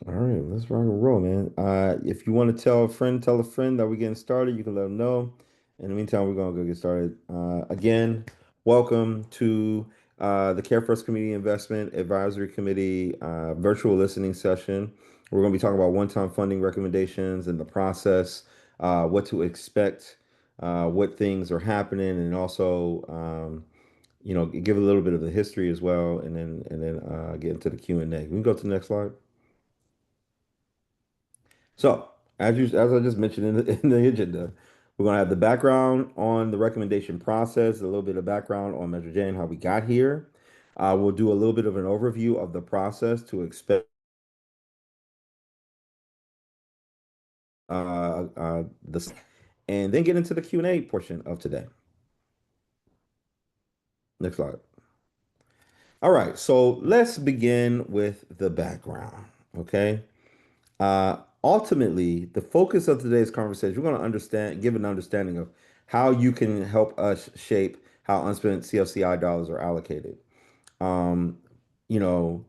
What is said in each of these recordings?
All right, let's rock and roll, man. If you want to tell a friend that we're getting started, you can let them know. In the meantime, we're gonna go get started. Again, welcome to the Care First Community Investment Advisory Committee virtual listening session. We're gonna be talking about one-time funding recommendations and the process, what to expect, what things are happening, and also, give a little bit of the history as well, and then get into the Q&A. We can go to the next slide. So, as I just mentioned in the agenda, we're going to have the background on the recommendation process, a little bit of background on Measure J and how we got here. We'll do a little bit of an overview of the process to expect this, and then get into the Q&A portion of today. Next slide. All right, so let's begin with the background. Okay. Ultimately, the focus of today's conversation, we're going to give an understanding of how you can help us shape how unspent CFCI dollars are allocated. Um, you know,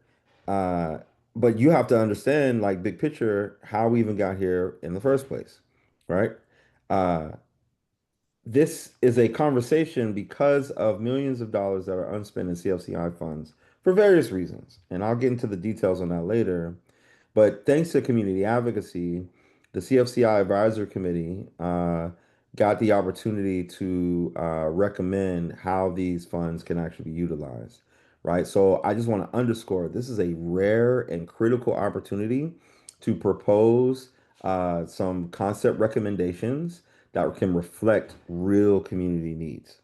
uh, but you have to understand, like, big picture, how we even got here in the first place, right? Uh, this is a conversation because of millions of dollars that are unspent in CFCI funds for various reasons. And I'll get into the details on that later. But thanks to community advocacy, the CFCI Advisory Committee got the opportunity to recommend how these funds can actually be utilized, right? So I just want to underscore this is a rare and critical opportunity to propose some concept recommendations that can reflect real community needs,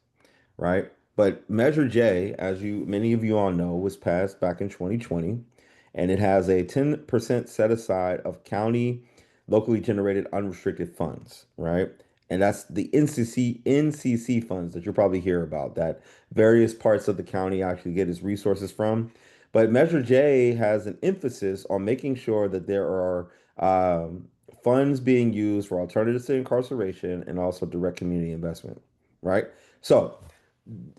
right? But Measure J, as you many of you all know, was passed back in 2020, and it has a 10% set aside of county locally generated unrestricted funds, right? And that's the NCC funds that you'll probably hear about that various parts of the county actually get its resources from. But Measure J has an emphasis on making sure that there are funds being used for alternatives to incarceration and also direct community investment, right? So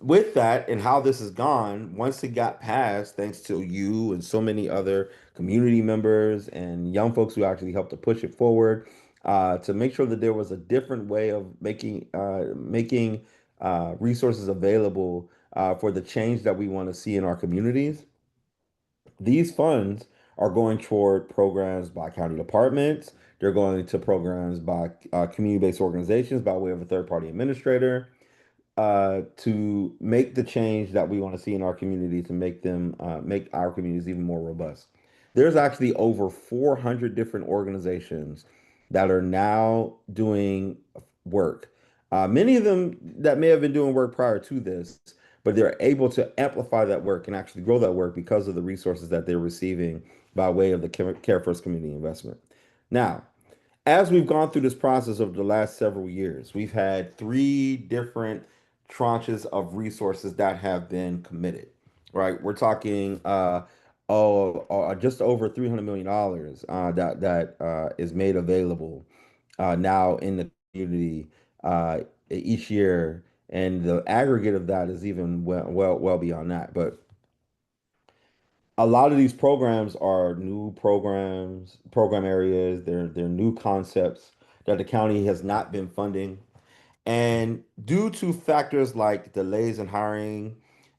with that and how this has gone, once it got passed, thanks to you and so many other community members and young folks who actually helped to push it forward, to make sure that there was a different way of making resources available for the change that we want to see in our communities. These funds are going toward programs by county departments. They're going to programs by community-based organizations by way of a third-party administrator to make the change that we want to see in our community to make our communities even more robust. There's actually over 400 different organizations that are now doing work. Many of them that may have been doing work prior to this, but they're able to amplify that work and actually grow that work because of the resources that they're receiving by way of the Care First Community Investment. Now, as we've gone through this process over the last several years, we've had three different tranches of resources that have been committed, right? We're talking just over $300 million that is made available now in the community each year, and the aggregate of that is even well beyond that. But a lot of these programs are new programs, program areas. They're new concepts that the county has not been funding. And due to factors like delays in hiring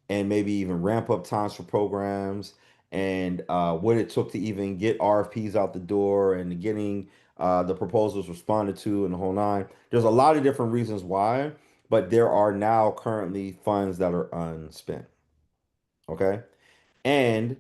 and maybe even ramp up times for programs and what it took to even get RFPs out the door and getting the proposals responded to and the whole nine, there's a lot of different reasons why, but there are now currently funds that are unspent. Okay. And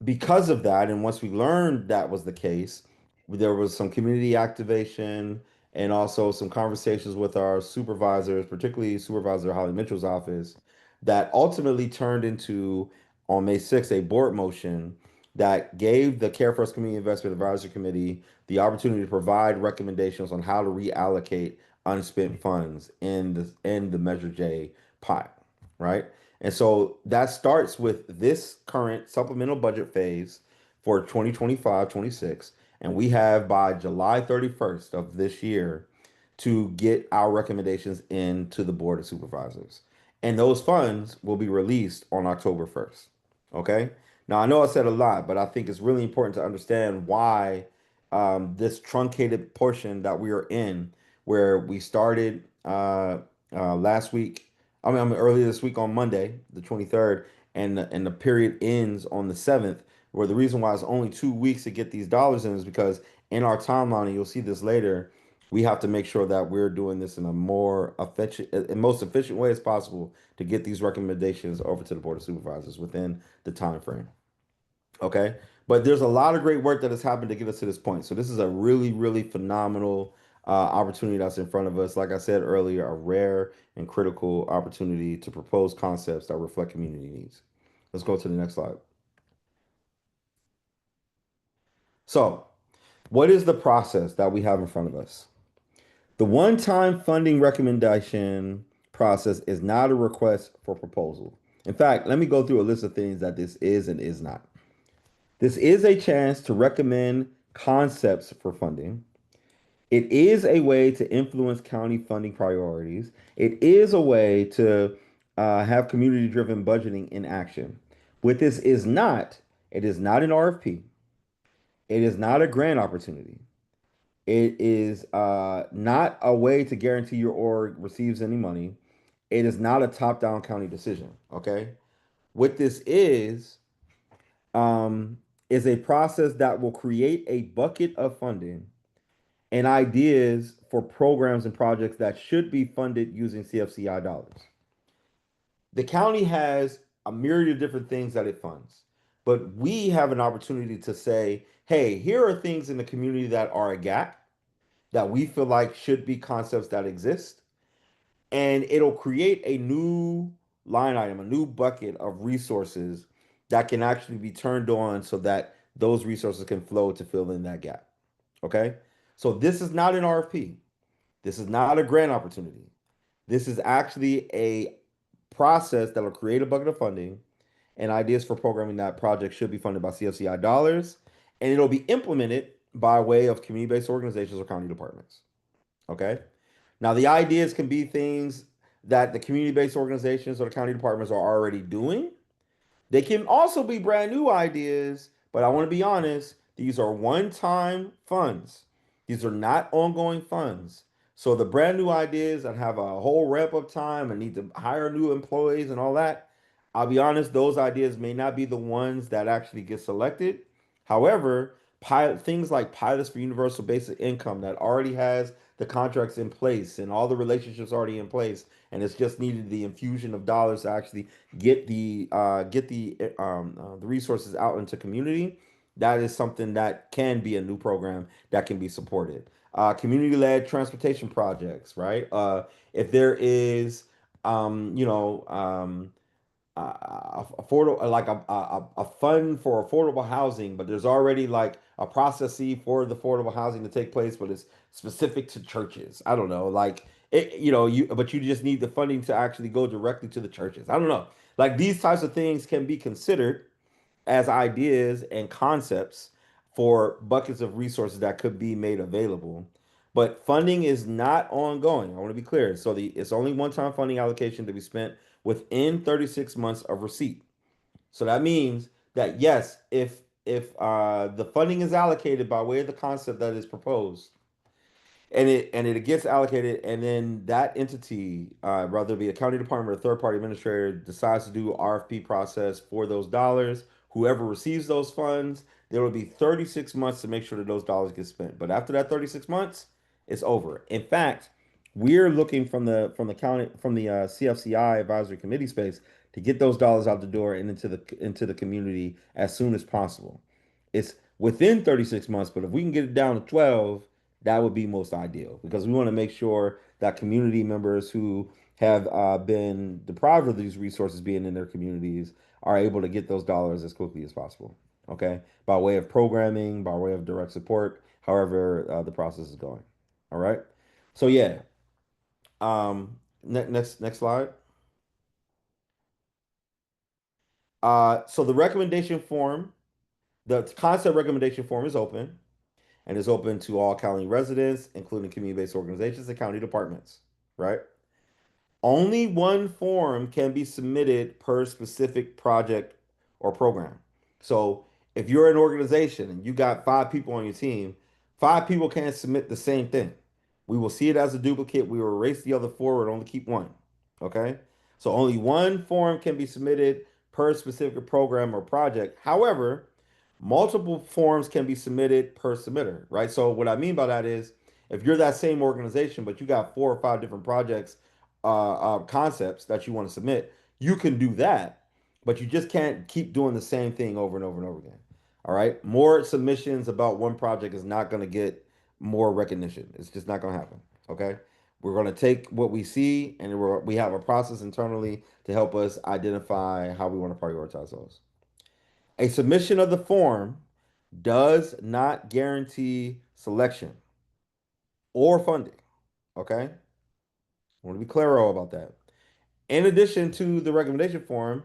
because of that, and once we learned that was the case, there was some community activation and also some conversations with our supervisors, particularly Supervisor Holly Mitchell's office, that ultimately turned into, on May 6th, a board motion that gave the Care First Community Investment Advisory Committee the opportunity to provide recommendations on how to reallocate unspent funds in the Measure J pot, right? And so that starts with this current supplemental budget phase for 2025-26. And we have by July 31st of this year to get our recommendations into the Board of Supervisors. And those funds will be released on October 1st. Okay. Now, I know I said a lot, but I think it's really important to understand why this truncated portion that we are in, where we started last week, I mean earlier this week on Monday, the 23rd, and the period ends on the 7th, where the reason why it's only 2 weeks to get these dollars in is because in our timeline, and you'll see this later, we have to make sure that we're doing this in a more efficient, and most efficient way as possible to get these recommendations over to the Board of Supervisors within the time frame. Okay. But there's a lot of great work that has happened to get us to this point. So this is a really, really phenomenal opportunity that's in front of us. Like I said earlier, a rare and critical opportunity to propose concepts that reflect community needs. Let's go to the next slide. So, what is the process that we have in front of us? The one-time funding recommendation process is not a request for proposal. In fact, let me go through a list of things that this is and is not. This is a chance to recommend concepts for funding. It is a way to influence county funding priorities. It is a way to have community-driven budgeting in action. What this is not, it is not an RFP. It is not a grant opportunity. It is not a way to guarantee your org receives any money. It is not a top-down county decision. Okay. What this um, is a process that will create a bucket of funding and ideas for programs and projects that should be funded using CFCI dollars. The county has a myriad of different things that it funds, but we have an opportunity to say, hey, here are things in the community that are a gap that we feel like should be concepts that exist. And it'll create a new line item, a new bucket of resources that can actually be turned on so that those resources can flow to fill in that gap. Okay. So this is not an RFP. This is not a grant opportunity. This is actually a process that will create a bucket of funding and ideas for programming that project should be funded by CFCI dollars. And it'll be implemented by way of community-based organizations or county departments. Okay. Now, the ideas can be things that the community-based organizations or the county departments are already doing. They can also be brand new ideas, but I want to be honest, these are one-time funds. These are not ongoing funds. So the brand new ideas that have a whole ramp up time and need to hire new employees and all that, I'll be honest, those ideas may not be the ones that actually get selected. However, things like pilots for universal basic income that already has the contracts in place and all the relationships already in place, and it's just needed the infusion of dollars to actually get the resources out into community. That is something that can be a new program that can be supported. Community-led transportation projects, right? If there is, you know, affordable like a fund for affordable housing, but there's already like a process for the affordable housing to take place, but it's specific to churches. I don't know, like it, but you just need the funding to actually go directly to the churches. I don't know. Like these types of things can be considered as ideas and concepts for buckets of resources that could be made available. But funding is not ongoing. I want to be clear. So it's only one-time funding allocation to be spent within 36 months of receipt. So that means that yes, if the funding is allocated by way of the concept that is proposed, and it gets allocated, and then that entity, whether it be a county department or a third party administrator, decides to do RFP process for those dollars. Whoever receives those funds, there will be 36 months to make sure that those dollars get spent. But after that 36 months, it's over. In fact, we're looking from the CFCI Advisory Committee space to get those dollars out the door and into the community as soon as possible. It's within 36 months, but if we can get it down to 12, that would be most ideal because we want to make sure that community members who have been deprived of these resources being in their communities are able to get those dollars as quickly as possible. Okay, by way of programming, by way of direct support, however the process is going. All right. So yeah. Next slide. So the recommendation form, the concept recommendation form is open and is open to all county residents, including community-based organizations and county departments, right? Only one form can be submitted per specific project or program. So if you're an organization and you got 5 people on your team, 5 people can't submit the same thing. We will see it as a duplicate. We will erase the other four and only keep one. Okay? So only one form can be submitted per specific program or project. However, multiple forms can be submitted per submitter, right? So what I mean by that is if you're that same organization, but you got 4 or 5 different projects, concepts that you want to submit, you can do that, but you just can't keep doing the same thing over and over and over again. All right. More submissions about one project is not going to get more recognition. It's just not going to happen. Okay. We're going to take what we see and we have a process internally to help us identify how we want to prioritize those. A submission of the form does not guarantee selection or funding. Okay. I want to be clear about that. In addition to the recommendation form,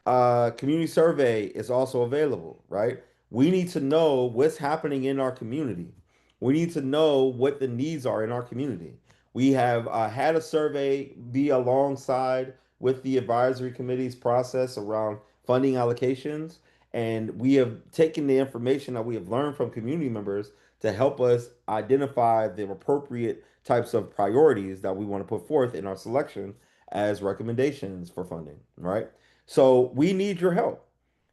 community survey is also available, right? We need to know what's happening in our community. We need to know what the needs are in our community. We have had a survey be alongside with the advisory committee's process around funding allocations, and we have taken the information that we have learned from community members to help us identify the appropriate types of priorities that we want to put forth in our selection as recommendations for funding, right? So we need your help.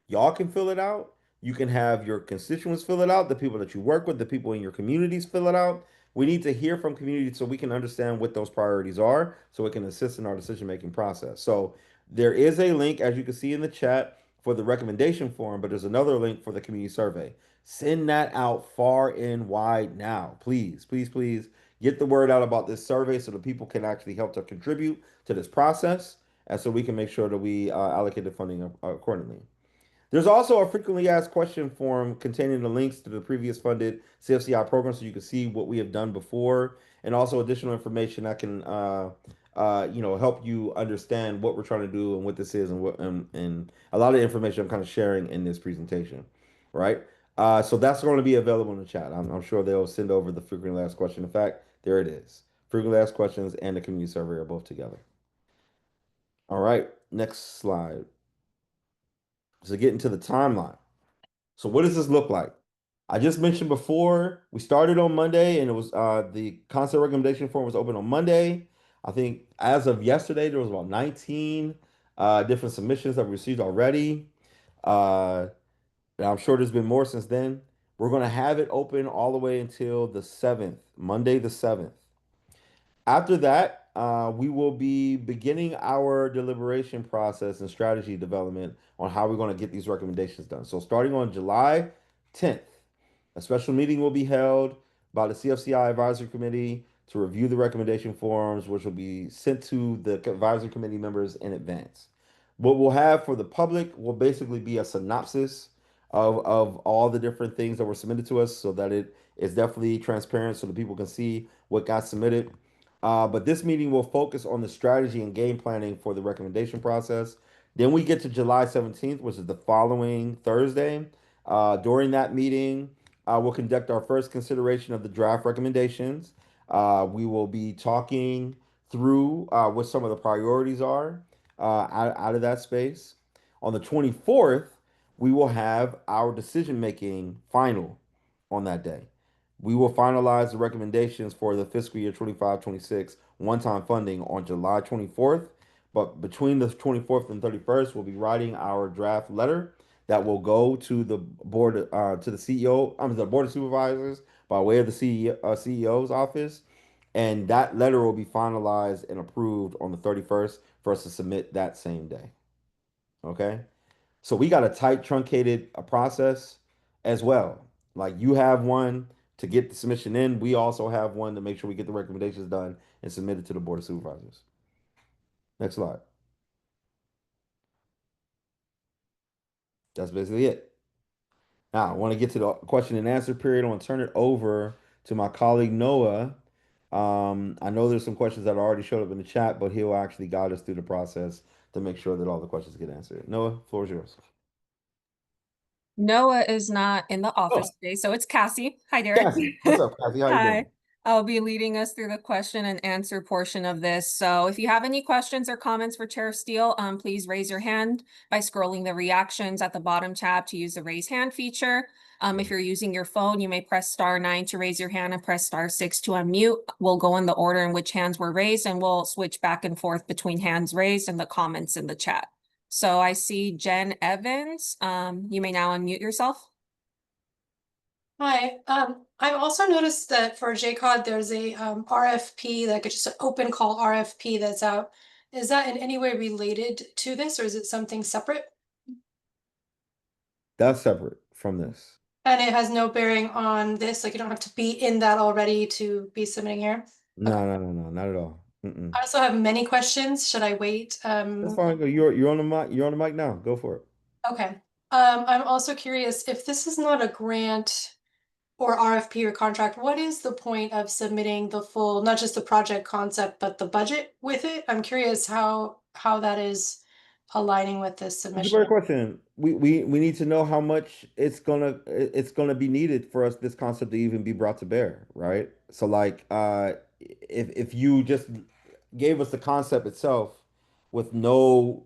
Y'all can fill it out. You can have your constituents fill it out, the people that you work with, the people in your communities fill it out. We need to hear from communities so we can understand what those priorities are so we can assist in our decision-making process. So there is a link, as you can see in the chat, for the recommendation form, but there's another link for the community survey. Send that out far and wide now. Please, please, please get the word out about this survey so that people can actually help to contribute to this process and so we can make sure that we allocate the funding accordingly. There's also a frequently asked question form containing the links to the previous funded CFCI program so you can see what we have done before and also additional information that can help you understand what we're trying to do and what this is and a lot of information I'm kind of sharing in this presentation, right? So that's going to be available in the chat. I'm sure they'll send over the frequently asked question. In fact, there it is. Frequently asked questions and the community survey are both together. All right, next slide. So get into the timeline. So what does this look like? I just mentioned before, we started on Monday and it was the concept recommendation form was open on Monday. I think as of yesterday, there was about 19 different submissions that we received already. Uh, and I'm sure there's been more since then. We're going to have it open all the way until the 7th, Monday the 7th. After that, we will be beginning our deliberation process and strategy development on how we're going to get these recommendations done. So, starting on July 10th, a special meeting will be held by the CFCI Advisory Committee to review the recommendation forms, which will be sent to the advisory committee members in advance. What we'll have for the public will basically be a synopsis of all the different things that were submitted to us so that it is definitely transparent so that people can see what got submitted. But this meeting will focus on the strategy and game planning for the recommendation process. Then we get to July 17th, which is the following Thursday. During that meeting, we'll conduct our first consideration of the draft recommendations. We will be talking through what some of the priorities are out of that space. On the 24th, we will have our decision making final on that day. We will finalize the recommendations for the fiscal year 25-26 one-time funding on July 24th. But between the 24th and 31st, we'll be writing our draft letter that will go to the board, to the CEO, the board of supervisors by way of the CEO's office. And that letter will be finalized and approved on the 31st for us to submit that same day. Okay. So we got a tight, truncated process as well. Like you have one to get the submission in. We also have one to make sure we get the recommendations done and submitted to the Board of Supervisors. Next slide. That's basically it. Now, I want to get to the question and answer period. I want to turn it over to my colleague Noah. I know there's some questions that already showed up in the chat, but he'll actually guide us through the process to make sure that all the questions get answered. Noah, floor is yours. Noah is not in the office Oh, today, so it's Cassie. Hi, Derek. Cassie. What's up, Cassie? How you Hi. doing? I'll be leading us through the question and answer portion of this. So if you have any questions or comments for Chair Steele, please raise your hand by scrolling the reactions at the bottom tab to use the raise hand feature. If you're using your phone, you may press *9 to raise your hand and press *6 to unmute. We'll go in the order in which hands were raised, and we'll switch back and forth between hands raised and the comments in the chat. So I see Jen Evans. You may now unmute yourself. Hi, I've also noticed that for JCOD, there's a RFP, like it's just an open call RFP that's out. Is that in any way related to this, or is it something separate? That's separate from this. And it has no bearing on this, like you don't have to be in that already to be submitting here? Okay. No, no, no, no, not at all. Mm-mm. I also have many questions. Should I wait? That's fine. You're on the mic. You're on the mic now. Go for it. Okay. I'm also curious if this is not a grant or RFP or contract, what is the point of submitting the full, not just the project concept, but the budget with it? I'm curious how that is aligning with this That's a submission. great question. We need to know how much it's gonna be needed for us this concept to even be brought to bear, right? So like if you just gave us the concept itself with no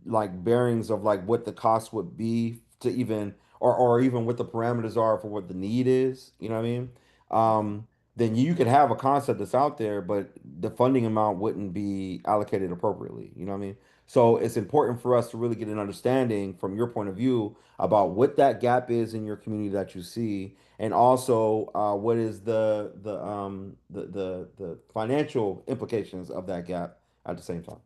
like bearings of like what the cost would be to even or even what the parameters are for what the need is, you know what I mean? Then you could have a concept that's out there, but the funding amount wouldn't be allocated appropriately, you know what I mean? So it's important for us to really get an understanding from your point of view about what that gap is in your community that you see, and also what is the financial implications of that gap at the same time.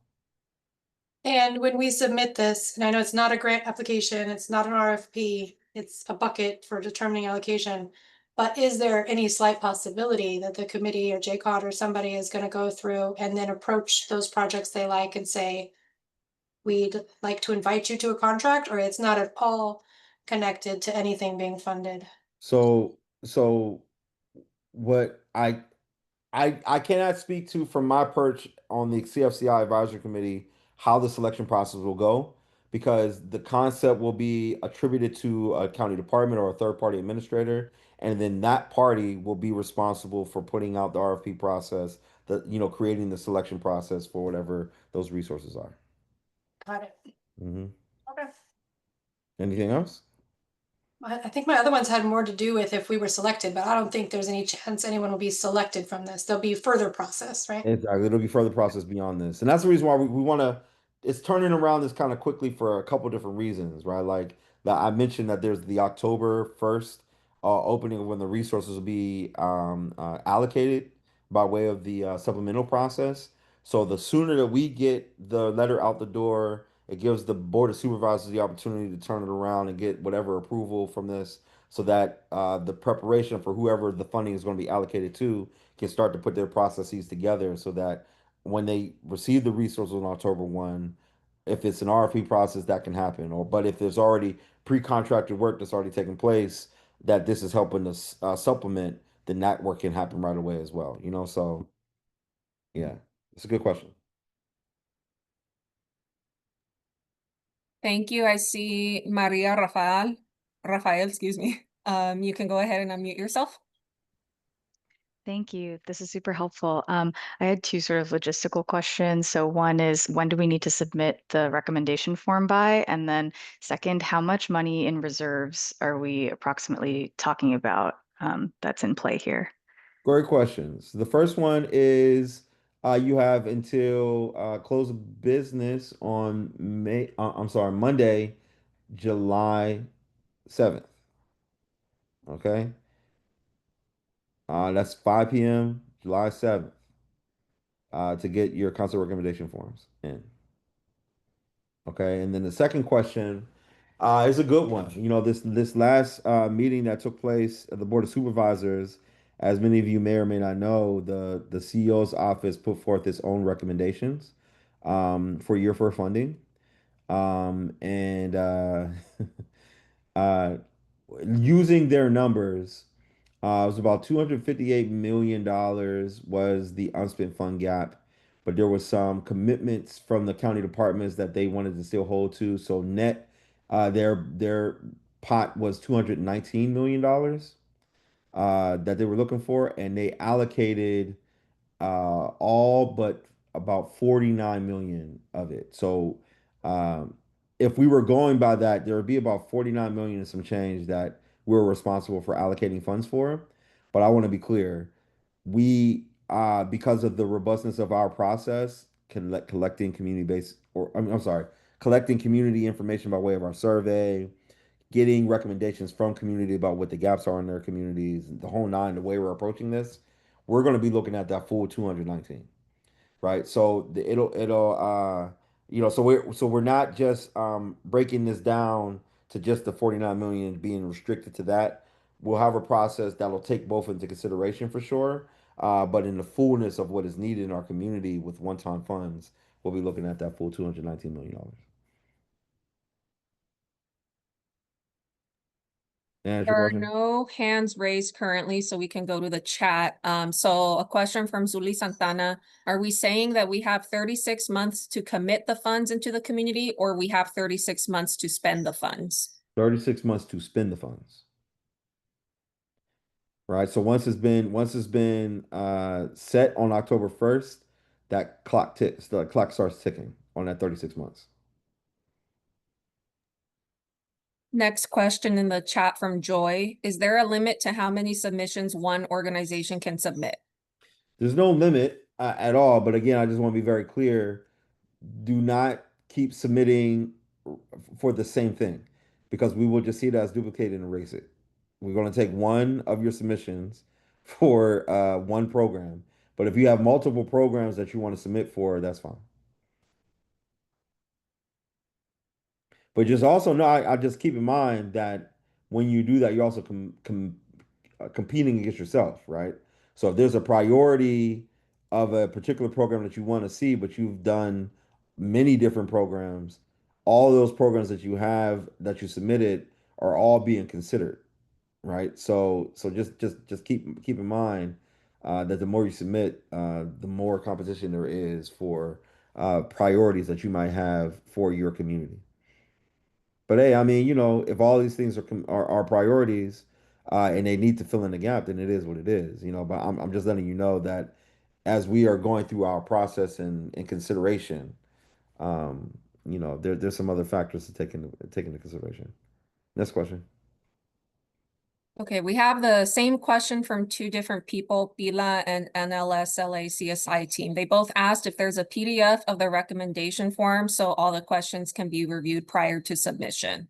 And when we submit this, and I know it's not a grant application, it's not an RFP, it's a bucket for determining allocation. But is there any slight possibility that the committee or JCOD or somebody is going to go through and then approach those projects they like and say, we'd like to invite you to a contract, or it's not at all connected to anything being funded? So what I cannot speak to from my perch on the CFCI Advisory Committee how the selection process will go because the concept will be attributed to a county department or a third party administrator, and then that party will be responsible for putting out the RFP process, creating the selection process for whatever those resources are. Got it. Hmm. Okay. Anything else? I think my other ones had more to do with if we were selected, but I don't think there's any chance anyone will be selected from this. There'll be further process, right? Exactly. It'll be further process beyond this. And that's the reason why we want to, it's turning around this kind of quickly for a couple different reasons, right? Like that I mentioned that there's the October 1st opening when the resources will be allocated by way of the supplemental process. So the sooner that we get the letter out the door, it gives the Board of Supervisors the opportunity to turn it around and get whatever approval from this so that the preparation for whoever the funding is going to be allocated to can start to put their processes together so that when they receive the resources on October 1, if it's an RFP process, that can happen. Or but if there's already pre-contracted work that's already taken place, that this is helping to supplement, then that work can happen right away as well. So yeah, it's a good question. Thank you. I see Maria Rafael. Rafael, excuse me. You can go ahead and unmute yourself. Thank you. This is super helpful. I had two sort of logistical questions. So one is when do we need to submit the recommendation form by? And then second, how much money in reserves are we approximately talking about that's in play here? Great questions. The first one is you have until close of business on I'm sorry, Monday, July 7th. Okay. That's 5 p.m., July 7th, to get your council recommendation forms in. Okay. And then the second question is a good one. This last meeting that took place at the Board of Supervisors, as many of you may or may not know, the CEO's office put forth its own recommendations for year four funding. And uh, using their numbers, it was about $258 million was the unspent fund gap, but there was some commitments from the county departments that they wanted to still hold to. So net, their pot was $219 million. that they were looking for, and they allocated all but about 49 million of it. So um, if we were going by that, there would be about 49 million and some change that we're responsible for allocating funds for. But I want to be clear, we because of the robustness of our process, collecting community based or I'm sorry, collecting community information by way of our survey, getting recommendations from community about what the gaps are in their communities, the whole nine, the way we're approaching this, we're going to be looking at that full 219, right? So it'll so we're not just breaking this down to just the 49 million being restricted to that. We'll have a process that'll take both into consideration for sure. But in the fullness of what is needed in our community with one-time funds, we'll be looking at that full $219 million. Answer your There are question? no hands raised currently, so we can go to the chat. So a question from Zuli Santana. Are we saying that we have 36 months to commit the funds into the community, or we have 36 months to spend the funds? 36 months to spend the funds. Right. So once it's been set on October 1st, the clock starts ticking on that 36 months. Next question in the chat from Joy. Is there a limit to how many submissions one organization can submit? There's no limit at all, but again, I just want to be very clear. Do not keep submitting for the same thing because we will just see it as duplicated and erase it. We're going to take one of your submissions for one program, but if you have multiple programs that you want to submit for, that's fine. But just also know, I just keep in mind that when you do that, you're also competing against yourself, right? So if there's a priority of a particular program that you want to see, but you've done many different programs, all those programs that you have that you submitted are all being considered, right? So just keep in mind that the more you submit, the more competition there is for priorities that you might have for your community. But hey, I mean, if all these things are priorities, and they need to fill in the gap, then it is what it is, But I'm just letting you know that as we are going through our process and consideration, there's some other factors to take into consideration. Next question. Okay, we have the same question from two different people, Bila and NLSLA CSI team. They both asked if there's a PDF of the recommendation form, so all the questions can be reviewed prior to submission.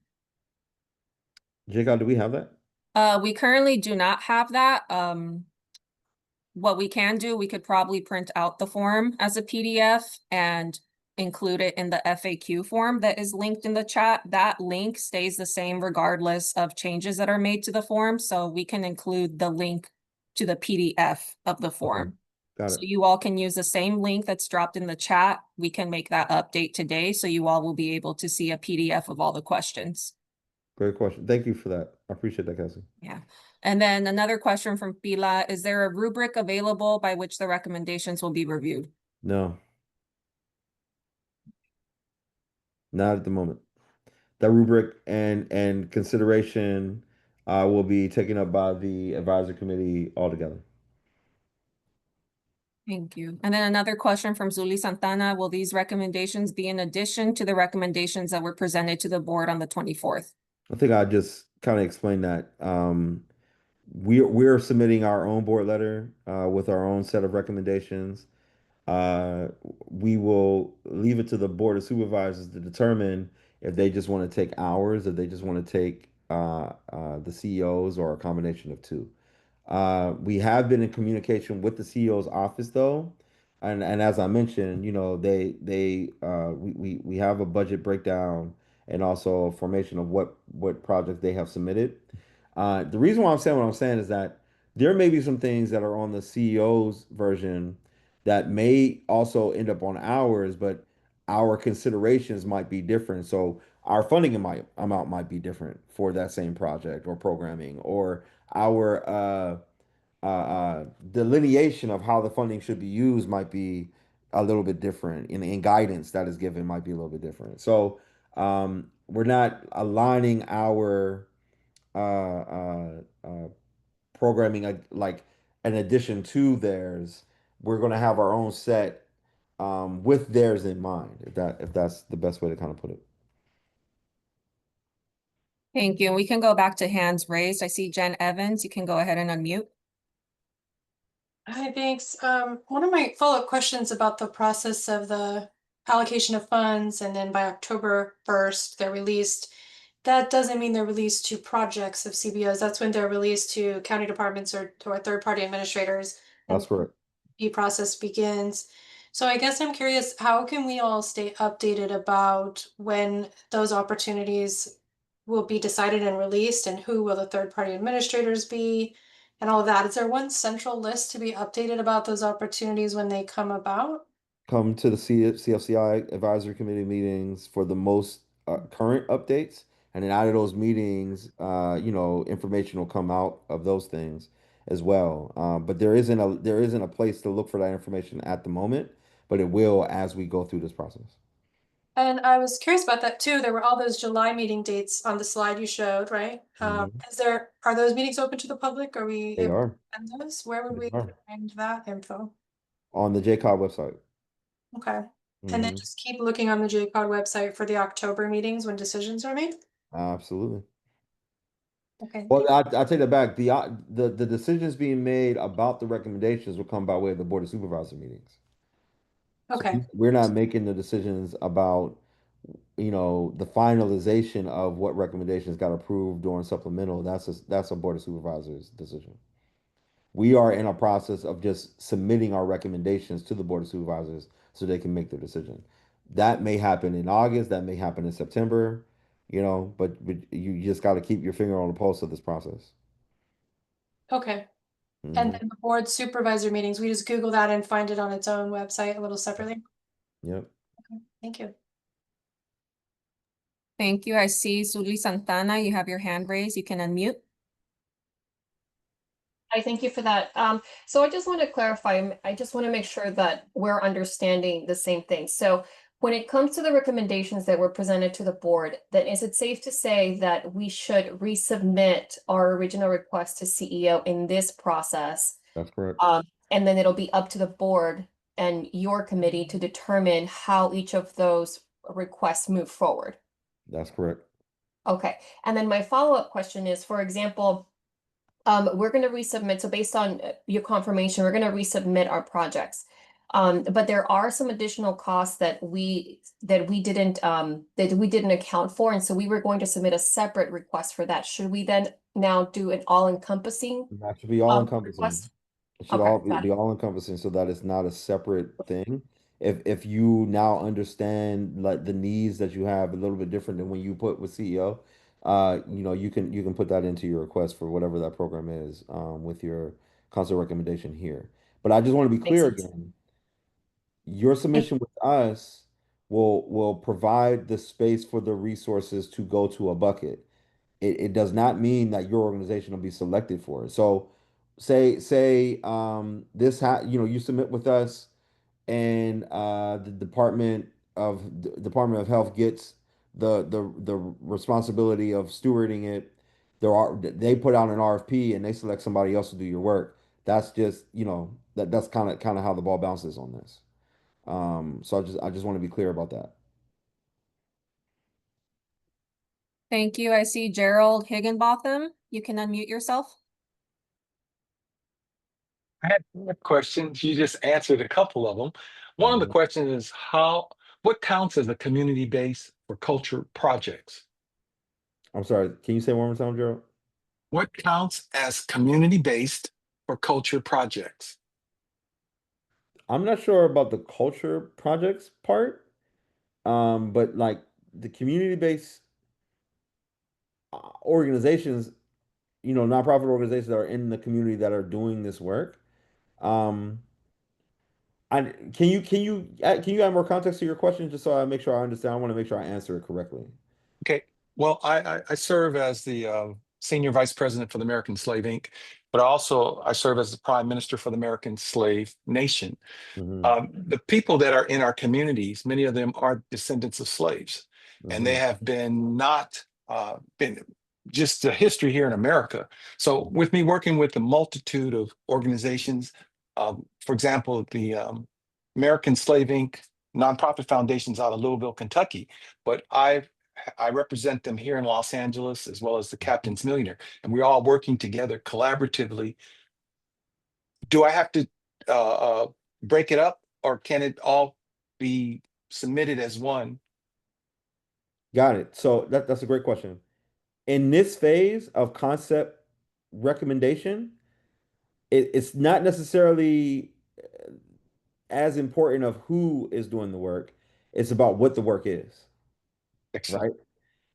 JCOD, do we have that? We currently do not have that. What we can do, we could probably print out the form as a PDF and include it in the FAQ form that is linked in the chat. That link stays the same regardless of changes that are made to the form. So we can include the link to the PDF of the Okay, form. got So it. you all can use the same link that's dropped in the chat. We can make that update today, so you all will be able to see a PDF of all the questions. Great question. Thank you for that. I appreciate that, Cassie. Yeah. And then another question from Pila, is there a rubric available by which the recommendations will be reviewed? No, not at the moment. That rubric and consideration will be taken up by the advisory committee altogether. Thank you. And then another question from Zuli Santana, will these recommendations be in addition to the recommendations that were presented to the board on the 24th? I think I just kind of explained that. We're submitting our own board letter with our own set of recommendations. Uh, we will leave it to the board of supervisors to determine if they just want to take ours, if they just want to take the CEOs or a combination of two. We have been in communication with the CEO's office though, and as I mentioned, we have a budget breakdown and also a formation of what projects they have submitted. The reason why I'm saying what I'm saying is that there may be some things that are on the CEO's version that may also end up on ours, but our considerations might be different. So our amount might be different for that same project or programming, or our delineation of how the funding should be used might be a little bit different, and guidance that is given might be a little bit different. So we're not aligning our uh, uh, uh, programming like an addition to theirs. We're going to have our own set with theirs in mind, if that's the best way to kind of put it. Thank you. We can go back to hands raised. I see Jen Evans. You can go ahead and unmute. Hi, thanks. One of my follow-up questions about the process of the allocation of funds, and then by October 1st, they're released. That doesn't mean they're released to projects of CBOs. That's when they're released to county departments or third-party administrators, That's and correct. the process begins. So I guess I'm curious, how can we all stay updated about when those opportunities will be decided and released, and who will the third-party administrators be, and all of that? Is there one central list to be updated about those opportunities when they come about? Come to the CFCI Advisory Committee meetings for the most current updates, and then out of those meetings, information will come out of those things as well. But there isn't a place to look for that information at the moment, but it will as we go through this process. And I was curious about that too. There were all those July meeting dates on the slide you showed, right? Mhm. Are those meetings open to the public? Are we They able to are. attend those? Where would They we are find that info? on the JCOD website. Okay. And then Hmm. just keep looking on the JCOD website for the October meetings when decisions are made? Absolutely. Okay. Well, I take that back. The decisions being made about the recommendations will come by way of the Board of Supervisor meetings. So Okay. we're not making the decisions about, the finalization of what recommendations got approved during supplemental. That's a Board of Supervisors decision. We are in a process of just submitting our recommendations to the Board of Supervisors so they can make their decision. That may happen in August, that may happen in September, but you just got to keep your finger on the pulse of this process. Okay. And Hmm. then the board supervisor meetings, we just Google that and find it on its own website a little separately? Yep. Okay, thank you. Thank you. I see Zuli Santana. You have your hand raised. You can unmute. Hi, thank you for that. So I just want to clarify, I just want to make sure that we're understanding the same thing. So when it comes to the recommendations that were presented to the board, then is it safe to say that we should resubmit our original request to CEO in this process? That's correct. And then it'll be up to the board and your committee to determine how each of those requests move forward. That's correct. Okay, and then my follow-up question is, for example, we're going to resubmit. So based on your confirmation, we're going to resubmit our projects. But there are some additional costs that we didn't account for, and so we were going to submit a separate request for that. Should we then now do an all-encompassing That should be all encompassing. request? It should Okay, all got it. be all encompassing so that it's not a separate thing. If you now understand like the needs that you have a little bit different than when you put with CEO, you can put that into your request for whatever that program is, with your council recommendation here. But I just want to be Makes clear sense. again, your submission with us will provide the space for the resources to go to a bucket. It does not mean that your organization will be selected for it. So say you submit with us and the Department of Health gets the responsibility of stewarding it. They put out an RFP and they select somebody else to do your work. That's just, that's kind of how the ball bounces on this. So I just want to be clear about that. Thank you. I see Gerald Higginbotham. You can unmute yourself. I had more questions. You just answered a couple of them. One of the Mhm. questions is what counts as a community base for culture projects? I'm sorry, can you say one more time, Gerald? What counts as community based for culture projects? I'm not sure about the culture projects part, but like the community-based organizations, nonprofit organizations that are in the community that are doing this work. Um, can you add more context to your question just so I make sure I understand? I want to make sure I answer it correctly. Okay. Well, I serve as the senior vice president for the American Slave Inc., but also I serve as the prime minister for the American Slave Nation. Hmm. The people that are in our communities, many of them are descendants of slaves, and they Hmm. have been not been just the history here in America. So with me working with a multitude of organizations, for example, the American Slave Inc. nonprofit foundations out of Louisville, Kentucky, but I represent them here in Los Angeles as well as the Captain's Millionaire, and we're all working together collaboratively. Do I have to break it up, or can it all be submitted as one? Got it. So that's a great question. In this phase of concept recommendation, it's not necessarily as important of who is doing the work. It's about what the work is, Excellent. right?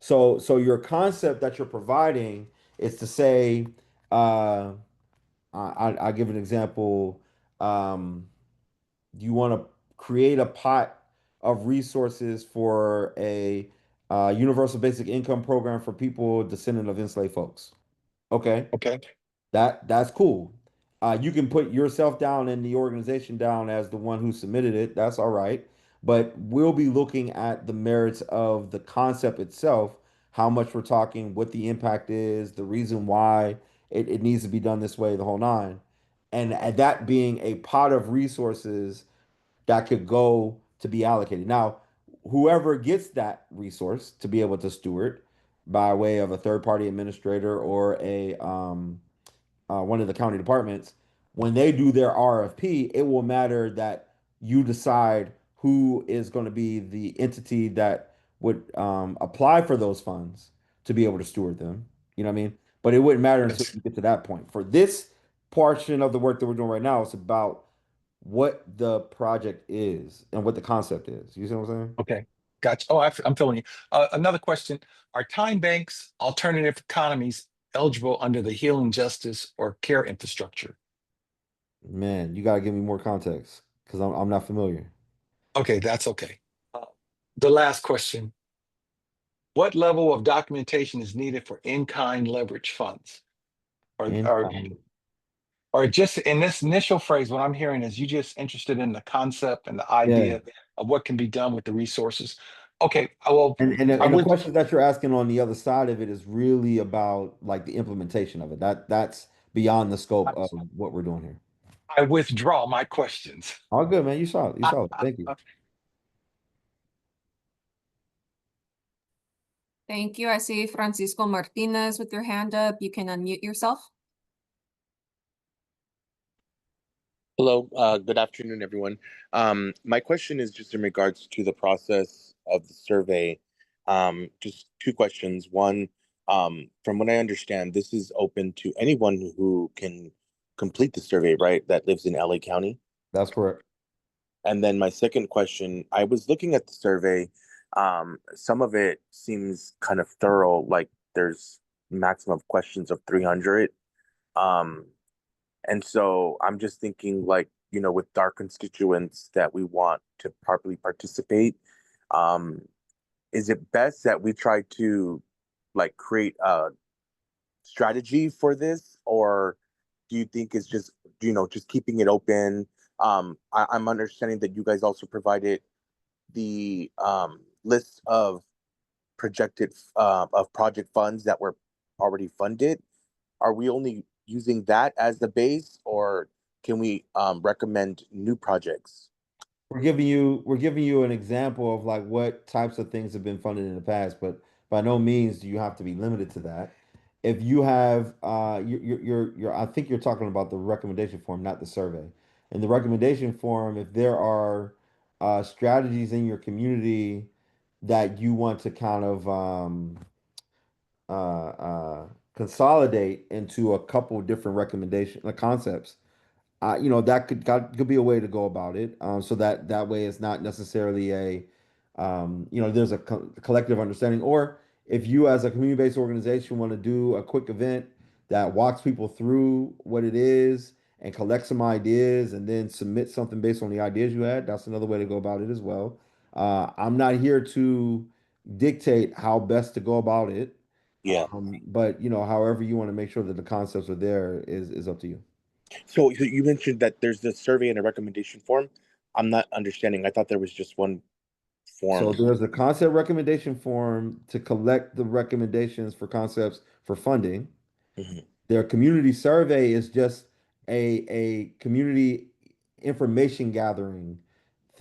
So your concept that you're providing is to say, I'll give an example. Um, you want to create a pot of resources for a universal basic income program for people descendant of enslaved folks. Okay. Okay. That's cool. You can put yourself down and the organization down as the one who submitted it. That's all right. But we'll be looking at the merits of the concept itself, how much we're talking, what the impact is, the reason why it needs to be done this way, the whole nine. And that being a pot of resources that could go to be allocated. Now, whoever gets that resource to be able to steward by way of a third party administrator or a one of the county departments, when they do their RFP, it will matter that you decide who is going to be the entity that would apply for those funds to be able to steward them. You know what I mean? But it wouldn't matter until Yes. you get to that point. For this portion of the work that we're doing right now, it's about what the project is and what the concept is. You see what I'm saying? Okay. Gotcha. Oh, I'm feeling you. Another question. Are time banks, alternative economies eligible under the healing justice or care infrastructure? Man, you gotta give me more context because I'm not familiar. Okay, that's okay. Uh, the last question. What level of documentation is needed for in-kind leverage funds? Or, And or, or just in this initial phrase, what I'm hearing is you just interested in the concept and the yeah. idea of what can be done with the resources. Okay, well, I And the would, questions that you're asking on the other side of it is really about like the implementation of it. That's beyond the scope of what we're doing here. I withdraw my questions. All good, man. You saw it. You saw it. Thank you. Thank you. I see Francisco Martinez with your hand up. You can unmute yourself. Hello, good afternoon, everyone. My question is just in regards to the process of the survey. Just two questions. One, from what I understand, this is open to anyone who can complete the survey, right, that lives in LA County. That's correct. And then my second question, I was looking at the survey. Some of it seems kind of thorough, like there's maximum of questions of 300. Um, and so I'm just thinking, like, with our constituents that we want to properly participate, um, is it best that we try to like create a strategy for this, or do you think it's just, just keeping it open? I'm understanding that you guys also provided the list of projected of project funds that were already funded. Are we only using that as the base, or can we recommend new projects? We're giving you an example of like what types of things have been funded in the past, but by no means do you have to be limited to that. If you have I think you're talking about the recommendation form, not the survey. In the recommendation form, if there are strategies in your community that you want to kind of consolidate into a couple different recommendation concepts, that could be a way to go about it. So that way it's not necessarily there's a collective understanding. Or if you as a community-based organization want to do a quick event that walks people through what it is and collect some ideas and then submit something based on the ideas you had, that's another way to go about it as well. I'm not here to dictate how best to go about it. Yeah. But however you want to make sure that the concepts are there is up to you. So you mentioned that there's the survey and a recommendation form. I'm not understanding. I thought there was just one form? there's a concept recommendation form to collect the recommendations for concepts for funding. Mhm. Their community survey is just a community information gathering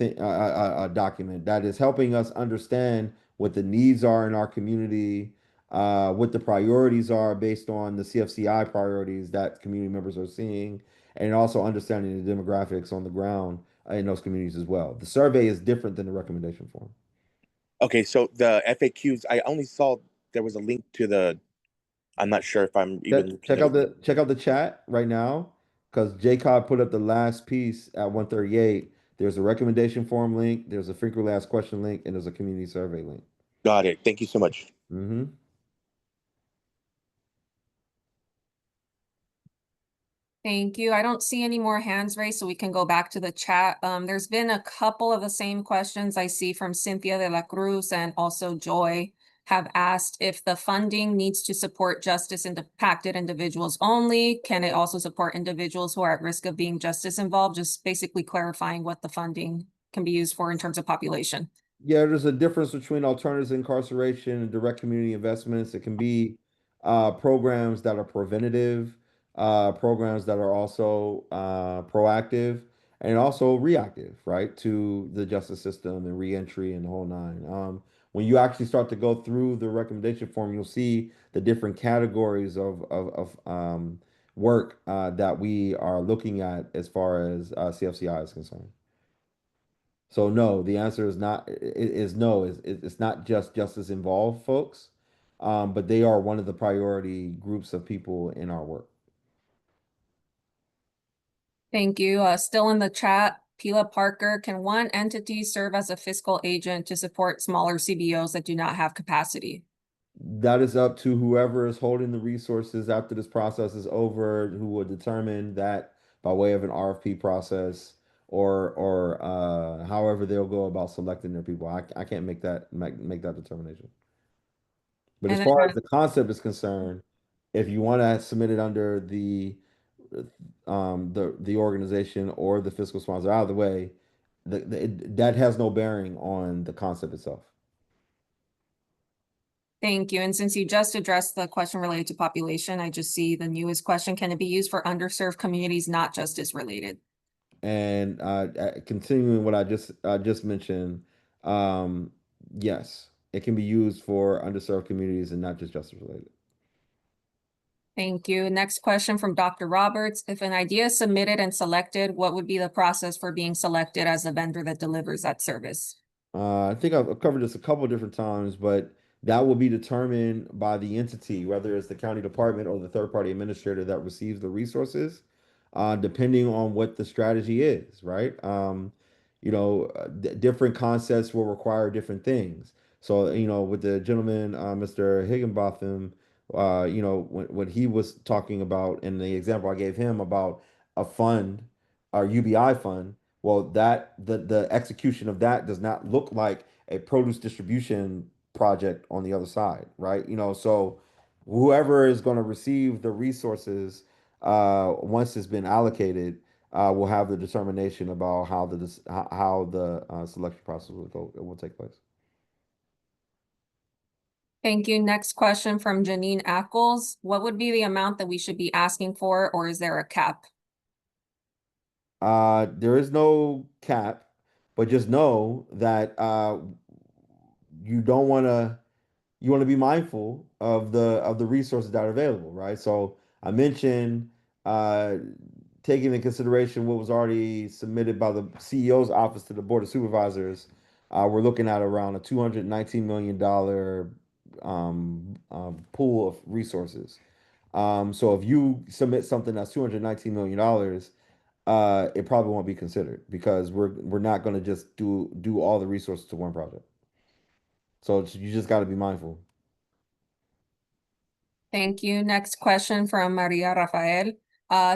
a document that is helping us understand what the needs are in our community, what the priorities are based on the CFCI priorities that community members are seeing, and also understanding the demographics on the ground in those communities as well. The survey is different than the recommendation form. Okay, so the FAQs, I only saw there was a link to the. I'm not sure if I'm even looking at. Check out the chat right now because JCOD put up the last piece at 138. There's a recommendation form link, there's a frequently asked question link, and there's a community survey link. Got it. Thank you so much. Mm-hmm. Thank you. I don't see any more hands raised, so we can go back to the chat. There's been a couple of the same questions I see from Cynthia de la Cruz and also Joy have asked if the funding needs to support justice impacted individuals only. Can it also support individuals who are at risk of being justice involved? Just basically clarifying what the funding can be used for in terms of population. Yeah, there's a difference between alternatives to incarceration and direct community investments. It can be programs that are preventative, programs that are also proactive, and also reactive, right, to the justice system and reentry and the whole nine. When you actually start to go through the recommendation form, you'll see the different categories of work that we are looking at as far as CFCI is concerned. So no, the answer is not is no. It's not just justice involved folks, but they are one of the priority groups of people in our work. Thank you. Still in the chat, Pila Parker, can one entity serve as a fiscal agent to support smaller CBOs that do not have capacity? That is up to whoever is holding the resources after this process is over, who will determine that by way of an RFP process or however they'll go about selecting their people. I can't make that determination. But as And far then as the concept is concerned, if you want to submit it under the organization or the fiscal sponsor, out of the way, that has no bearing on the concept itself. thank you. And since you just addressed the question related to population, I just see the newest question. Can it be used for underserved communities, not justice related? And continuing what I just mentioned, yes, it can be used for underserved communities and not just justice related. Thank you. Next question from Dr. Roberts. If an idea is submitted and selected, what would be the process for being selected as the vendor that delivers that service? I think I've covered this a couple of different times, but that will be determined by the entity, whether it's the county department or the third party administrator that receives the resources, depending on what the strategy is, right? Different concepts will require different things. So, with the gentleman, Mr. Higginbotham, when he was talking about, in the example I gave him about a fund, our UBI fund, well, that the execution of that does not look like a produce distribution project on the other side, right? So whoever is going to receive the resources once it's been allocated will have the determination about how the selection process will take place. Thank you. Next question from Janine Ackles. What would be the amount that we should be asking for, or is there a cap? There is no cap, but just know that you don't want to you want to be mindful of the resources that are available, right? So I mentioned uh, taking into consideration what was already submitted by the CEO's office to the Board of Supervisors. We're looking at around a $219 million pool of resources. So if you submit something that's $219 million, it probably won't be considered because we're not going to just do all the resources to one project. So you just got to be mindful. Thank you. Next question from Maria Rafael.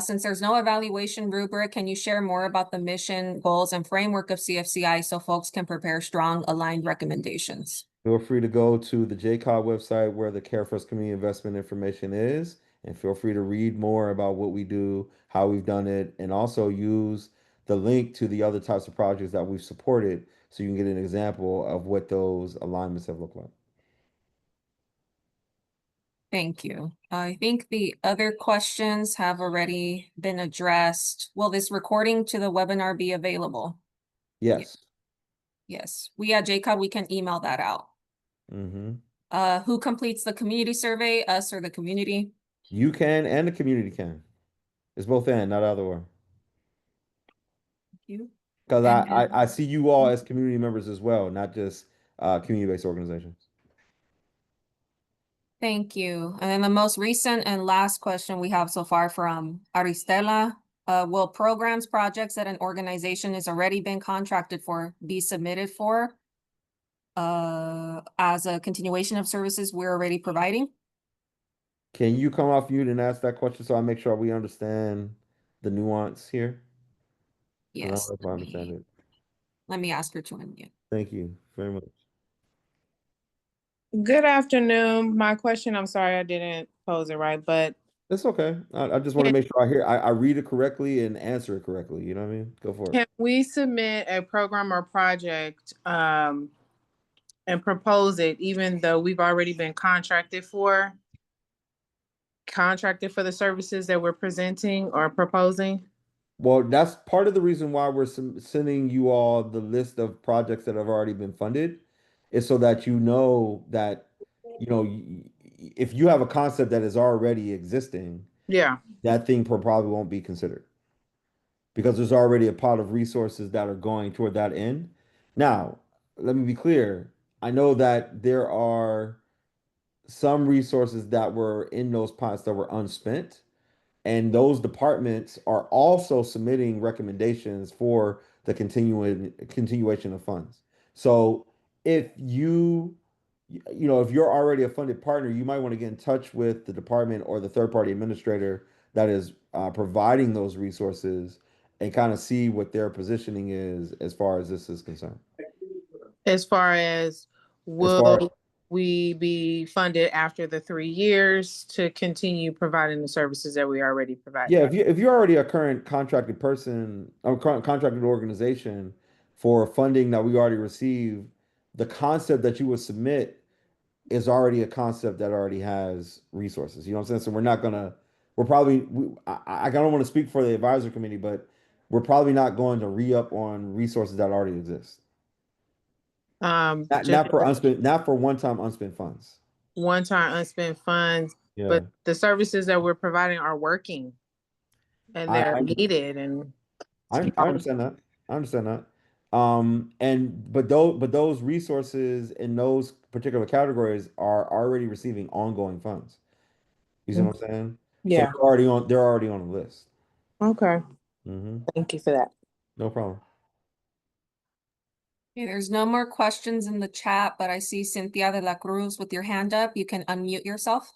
Since there's no evaluation rubric, can you share more about the mission, goals, and framework of CFCI so folks can prepare strong, aligned recommendations? Feel free to go to the JCOD website where the Care First Community Investment information is, and feel free to read more about what we do, how we've done it, and also use the link to the other types of projects that we've supported so you can get an example of what those alignments have looked like. Thank you. I think the other questions have already been addressed. Will this recording to the webinar be available? Yes. Yes, we at JCOD, we can email that out. Mm-hmm. Who completes the community survey, us or the community? You can, and the community can. It's both and, not other way. Thank you. Because And I see you all as community members as well, not just community-based organizations. thank you. And then the most recent and last question we have so far from Aristela. Will programs, projects that an organization has already been contracted for be submitted for as a continuation of services we're already providing? Can you come off mute and ask that question so I make sure we understand the nuance here? 'Cause I don't Yes, know if I understand it. let me ask her to unmute. Thank you very much. Good afternoon. My question, I'm sorry I didn't pose it right, but It's okay. I just want to make sure I read it correctly and answer it correctly. You know what I mean? Go for it. can we submit a program or project and propose it even though we've already been contracted for the services that we're presenting or proposing? Well, that's part of the reason why we're sending you all the list of projects that have already been funded, is so that you know that, if you have a concept that is already existing, Yeah. that thing probably won't be considered because there's already a pot of resources that are going toward that end. Now, let me be clear. I know that there are some resources that were in those pots that were unspent. And those departments are also submitting recommendations for the continuation of funds. So if if you're already a funded partner, you might want to get in touch with the department or the third party administrator that is providing those resources and kind of see what their positioning is as far as this is concerned. As far as As far will we be funded after the 3 years to continue providing the services that we already provide? Yeah, if you're already a current contracted person or contracted organization for funding that we already received, the concept that you would submit is already a concept that already has resources. You know what I'm saying? So I don't want to speak for the advisory committee, but we're probably not going to re-up on resources that already exist. Not, Just not for unspent, not for one-time unspent funds. one-time unspent funds, Yeah. but the services that we're providing are working and they're I needed and I understand that. I understand that. But those resources in those particular categories are already receiving ongoing funds. You see what I'm saying? So yeah. they're already on the list. Okay. Hmm. Thank you for that. No problem. Okay, there's no more questions in the chat, but I see Cynthia de la Cruz with your hand up. You can unmute yourself.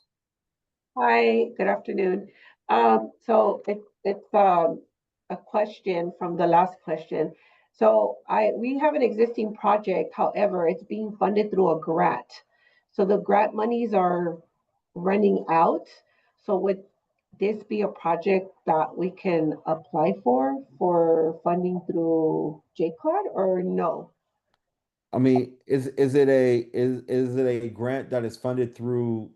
Hi, good afternoon. So it's a question from the last question. So we have an existing project, however, it's being funded through a grant. So the grant monies are running out. So would this be a project that we can apply for funding through JCOD or no? I mean, is it a grant that is funded through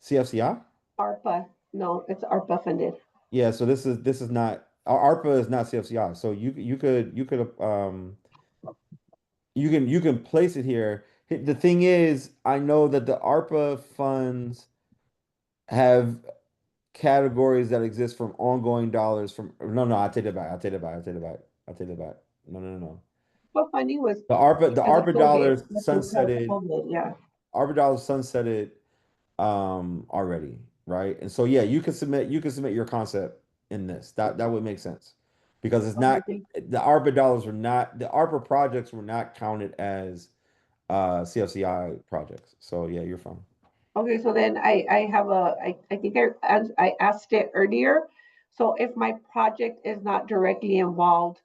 CFCI? ARPA, no, it's ARPA funded. Yeah, so this is not ARPA is not CFCI. So you can place it here. The thing is, I know that the ARPA funds have categories that exist from ongoing dollars from no, I take it back. I take it back. I take it back. I take it back. No. ARPA funding was The because of ARPA COVID, dollars that's because of sunsetted. COVID, yeah. ARPA dollars sunsetted already, right? And so yeah, you can submit your concept in this. That would make sense. Because it's not Okay, the ARPA dollars were not the ARPA projects were not counted as CFCI projects. So yeah, you're fine. okay, so then I think I asked it earlier. So if my project is not directly involved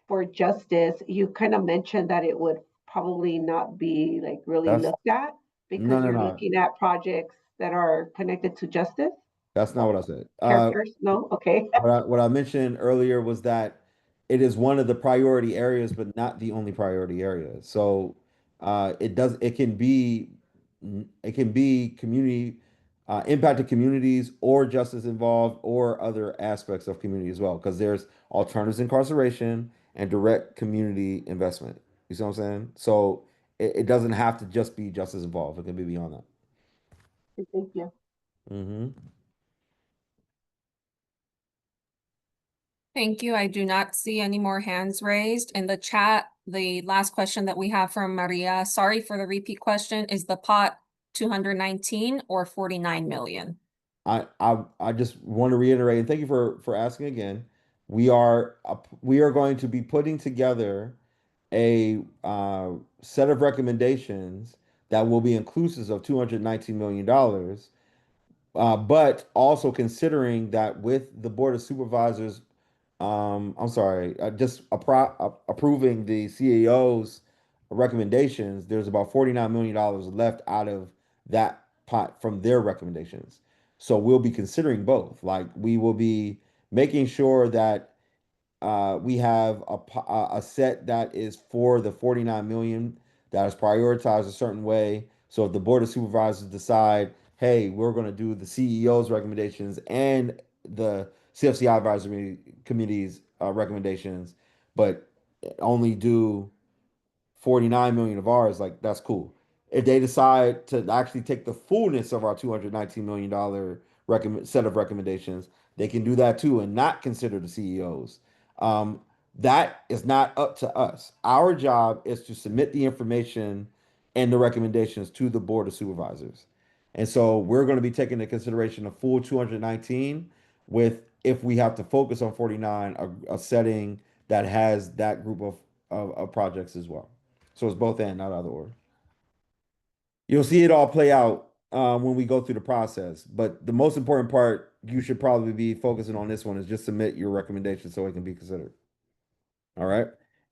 for justice, you kind of mentioned that it would probably not be like really That's looked at no because no you're no. looking at projects that are connected to justice. That's not what I said. Characters, no? Okay. What I mentioned earlier was that it is one of the priority areas, but not the only priority area. So it can be community impacted communities or justice involved or other aspects of community as well, because there's alternatives incarceration and direct community investment. You see what I'm saying? So it doesn't have to just be justice involved. It can be beyond that. Thank you. Hmm. Thank you. I do not see any more hands raised in the chat. The last question that we have from Maria, sorry for the repeat question, is the pot 219 or 49 million? I just want to reiterate and thank you for asking again. We are going to be putting together a set of recommendations that will be inclusive of $219 million, but also considering that with the Board of Supervisors, I'm sorry, approving the CEO's recommendations, there's about $49 million left out of that pot from their recommendations. So we'll be considering both. Like we will be making sure that we have a set that is for the 49 million that is prioritized a certain way. So if the board of supervisors decide, hey, we're going to do the CEO's recommendations and the CFCI advisory committee's recommendations, but only do 49 million of ours, like that's cool. If they decide to actually take the fullness of our $219 million set of recommendations, they can do that too and not consider the CEOs. Um, that is not up to us. Our job is to submit the information and the recommendations to the board of supervisors. And so we're going to be taking into consideration a full 219 with if we have to focus on 49, a setting that has that group of projects as well. So it's both and, not either or. You'll see it all play out when we go through the process. But the most important part you should probably be focusing on this one is just submit your recommendation so it can be considered. All right.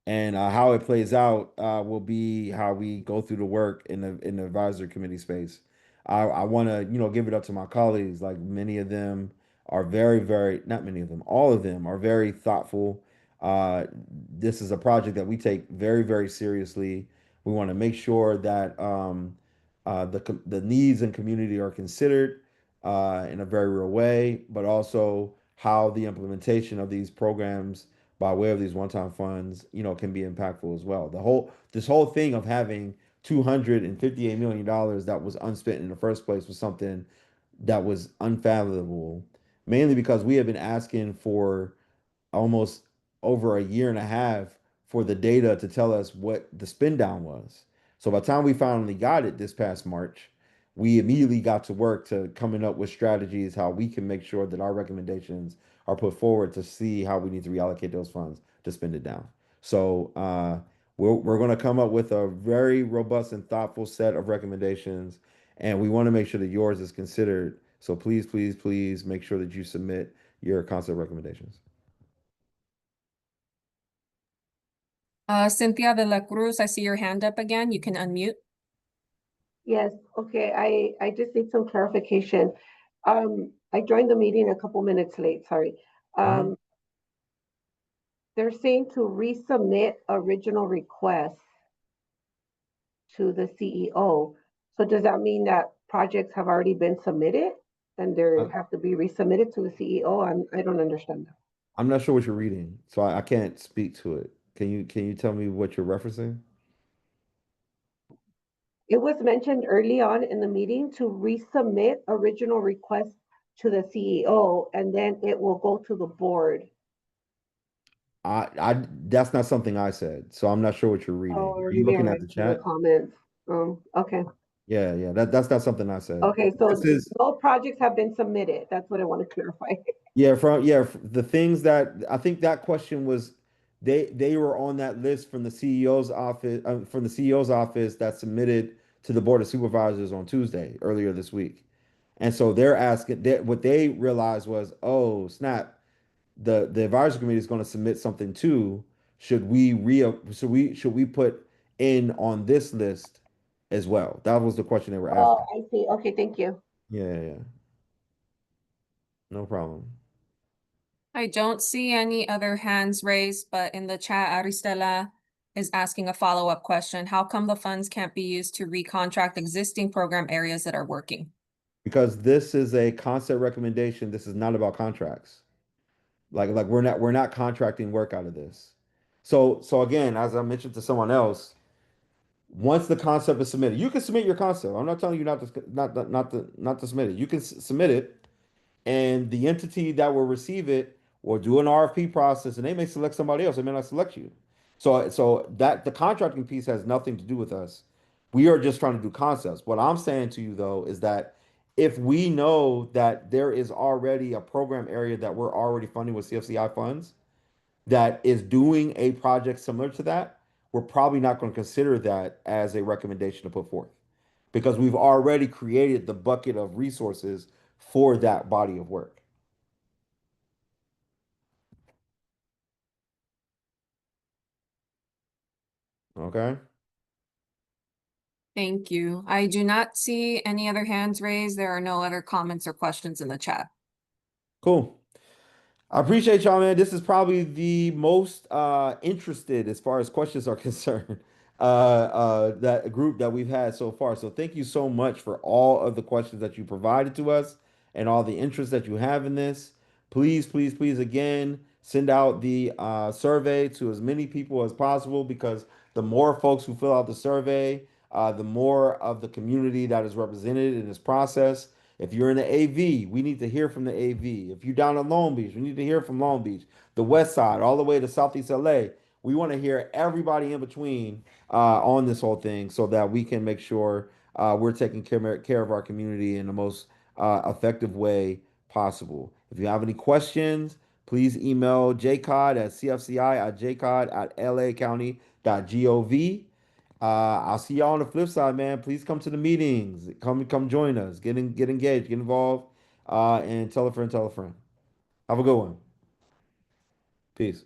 And how it plays out will be how we go through the work in the advisory committee space. I want to, give it up to my colleagues. Like many of them are very, very, not many of them, all of them are very thoughtful. This is a project that we take very, very seriously. We want to make sure that the needs and community are considered in a very real way, but also how the implementation of these programs by way of these one-time funds, can be impactful as well. This whole thing of having $258 million that was unspent in the first place was something that was unfathomable, mainly because we have been asking for almost over a year and a half for the data to tell us what the spin down was. So by the time we finally got it this past March, we immediately got to work to coming up with strategies how we can make sure that our recommendations are put forward to see how we need to reallocate those funds to spend it down. So we're going to come up with a very robust and thoughtful set of recommendations, and we want to make sure that yours is considered. So please, please, please make sure that you submit your concept recommendations. Cynthia de la Cruz, I see your hand up again. You can unmute. Yes, okay, I just need some clarification. I joined the meeting a couple minutes late, sorry. They're saying to resubmit original requests to the CEO. So does that mean that projects have already been submitted and they have to be resubmitted to the CEO? I don't understand that. I'm not sure what you're reading, so I can't speak to it. Can you tell me what you're referencing? It was mentioned early on in the meeting to resubmit original requests to the CEO and then it will go to the board. That's not something I said, so I'm not sure what you're reading. Oh, Are or you maybe I looking at read the through the chat? comments. Okay. Yeah. That's not something I said. Okay, This so is no projects have been submitted. That's what I want to clarify. the things that I think that question was they were on that list from the CEO's office that submitted to the board of supervisors on Tuesday earlier this week. And so they're asking what they realized was, oh, snap, the advisory committee is going to submit something too. Should we put in on this list as well? That was the question they were Oh, asking. I see. Okay, thank you. Yeah. No problem. I don't see any other hands raised, but in the chat, Aristela is asking a follow-up question. How come the funds can't be used to recontract existing program areas that are working? Because this is a concept recommendation. This is not about contracts. Like we're not contracting work out of this. So again, as I mentioned to someone else, once the concept is submitted, you can submit your concept. I'm not telling you not to submit it. You can submit it, and the entity that will receive it will do an RFP process, and they may select somebody else. They may not select you. So that the contracting piece has nothing to do with us. We are just trying to do concepts. What I'm saying to you though is that if we know that there is already a program area that we're already funding with CFCI funds that is doing a project similar to that, we're probably not going to consider that as a recommendation to put forth because we've already created the bucket of resources for that body of work. Okay. Thank you. I do not see any other hands raised. There are no other comments or questions in the chat. Cool. I appreciate y'all, man. This is probably the most interested as far as questions are concerned, that group that we've had so far. So thank you so much for all of the questions that you provided to us and all the interest that you have in this. Please, please, please, again, send out the survey to as many people as possible because the more folks who fill out the survey, the more of the community that is represented in this process. If you're in the AV, we need to hear from the AV. If you're down in Long Beach, we need to hear from Long Beach, the West Side, all the way to Southeast LA. We want to hear everybody in between on this whole thing so that we can make sure we're taking care of our community in the most effective way possible. If you have any questions, please email jcod at cfci at jcod at lacounty.gov. I'll see y'all on the flip side, man. Please come to the meetings. Come join us. Get engaged, get involved, and tell a friend, tell a friend. Have a good one. Peace.